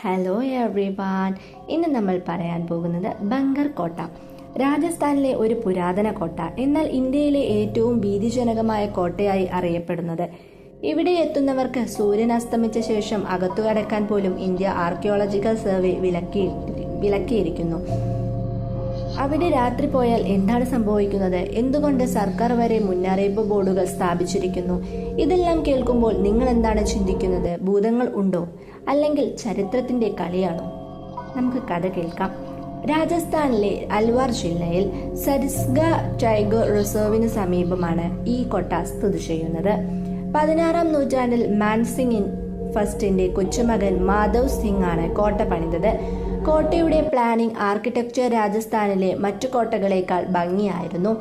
Hello everyone. ഇന്ന് നമ്മൾ പറയാൻ പോകുന്നത് ബങ്കർ കോട്ട. രാജസ്ഥാനിലെ ഒരു പുരാതന കോട്ട, എന്നാൽ ഇന്ത്യയിലെ ഏറ്റവും ഭീതിജനകമായ കോട്ടയായി അറിയപ്പെടുന്നത്. ഇവിടെ എത്തുന്നവർക്ക് സൂര്യൻ അസ്തമിച്ച ശേഷം അകത്തു കടക്കാൻ പോലും ഇന്ത്യ ആർക്കിയോളജിക്കൽ സർവേ വിലക്കിയിരിക്കുന്നു. അവിടെ രാത്രി പോയാൽ എന്താണ് സംഭവിക്കുന്നത്? എന്തുകൊണ്ട് സർക്കാർ വരെ മുന്നറിയിപ്പ് ബോർഡുകൾ സ്ഥാപിച്ചിരിക്കുന്നു? ഇതെല്ലാം കേൾക്കുമ്പോൾ നിങ്ങൾ എന്താണ് ചിന്തിക്കുന്നത്? ഭൂതങ്ങൾ ഉണ്ടോ, അല്ലെങ്കിൽ ചരിത്രത്തിന്റെ കളിയാണോ? നമുക്ക് കഥ കേൾക്കാം. രാജസ്ഥാനിലെ അൽവാർ ജില്ലയിൽ സരിസ്ഗ ടൈഗർ റിസർവിന് സമീപമാണ് ഈ കോട്ട സ്ഥിതി ചെയ്യുന്നത്. 16-ാം നൂറ്റാണ്ടിൽ മാൻസിംഗ് ഫസ്റ്റിന്റെ കൊച്ചുമകൻ മാധവ് സിംഗ് ആണ് കോട്ട പണിതത്. കോട്ടയുടെ പ്ലാനിംഗ് ആർക്കിടെക്ചർ രാജസ്ഥാനിലെ മറ്റു കോട്ടകളേക്കാൾ ഭംഗിയായിരുന്നു.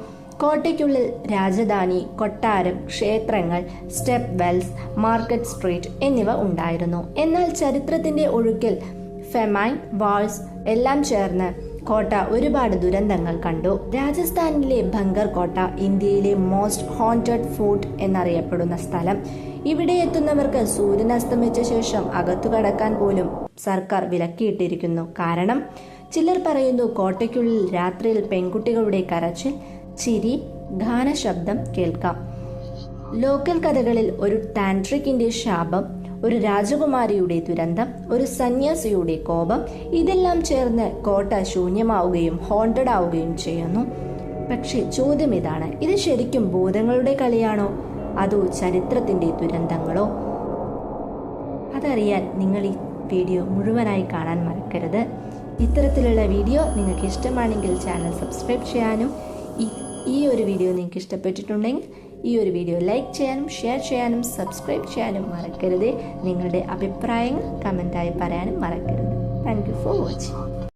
കോട്ടയ്ക്കുള്ളിൽ രാജധാനി, കൊട്ടാരം, ക്ഷേത്രങ്ങൾ, സ്റ്റെപ്പ് വെൽസ്, മാർക്കറ്റ് സ്ട്രീറ്റ് എന്നിവ ഉണ്ടായിരുന്നു. എന്നാൽ ചരിത്രത്തിന്റെ ഒഴുക്കിൽ ഫെമൈൻ വാൾസ് എല്ലാം ചേർന്ന് കോട്ട ഒരുപാട് ദുരന്തങ്ങൾ കണ്ടു. രാജസ്ഥാനിലെ ബങ്കർ കോട്ട ഇന്ത്യയിലെ മോസ്റ്റ് ഹോണ്ടഡ് ഫോർട്ട് എന്നറിയപ്പെടുന്ന സ്ഥലം. ഇവിടെ എത്തുന്നവർക്ക് സൂര്യൻ അസ്തമിച്ച ശേഷം അകത്തു കടക്കാൻ പോലും സർക്കാർ വിലക്കിയിട്ടിരിക്കുന്നു. കാരണം ചിലർ പറയുന്നു, കോട്ടയ്ക്കുള്ളിൽ രാത്രിയിൽ പെൺകുട്ടികളുടെ കരച്ചിൽ, ചിരി, ഗാനശബ്ദം കേൾക്കാം. ലോക്കൽ കഥകളിൽ ഒരു താന്ത്രിക്കിന്റെ ശാപം, ഒരു രാജകുമാരിയുടെ ദുരന്തം, ഒരു സന്യാസിയുടെ കോപം, ഇതെല്ലാം ചേർന്ന് കോട്ട ശൂന്യമാവുകയും ഹോണ്ടഡ് ആവുകയും ചെയ്യുന്നു. പക്ഷെ ചോദ്യം ഇതാണ്, ഇത് ശരിക്കും ഭൂതങ്ങളുടെ കളിയാണോ, അതോ ചരിത്രത്തിന്റെ ദുരന്തങ്ങളോ? അതറിയാൻ നിങ്ങൾ ഈ വീഡിയോ മുഴുവനായി കാണാൻ മറക്കരുത്. ഇത്തരത്തിലുള്ള വീഡിയോ നിങ്ങൾക്ക് ഇഷ്ടമാണെങ്കിൽ ചാനൽ സബ്സ്ക്രൈബ് ചെയ്യാനും, ഈ ഒരു വീഡിയോ നിങ്ങൾക്ക് ഇഷ്ടപ്പെട്ടിട്ടുണ്ടെങ്കിൽ ഈ ഒരു വീഡിയോ ലൈക്ക് ചെയ്യാനും ഷെയർ ചെയ്യാനും സബ്സ്ക്രൈബ് ചെയ്യാനും മറക്കരുത്. നിങ്ങളുടെ അഭിപ്രായങ്ങൾ കമൻറ്റായി പറയാനും മറക്കരുത്. Thank you for watching.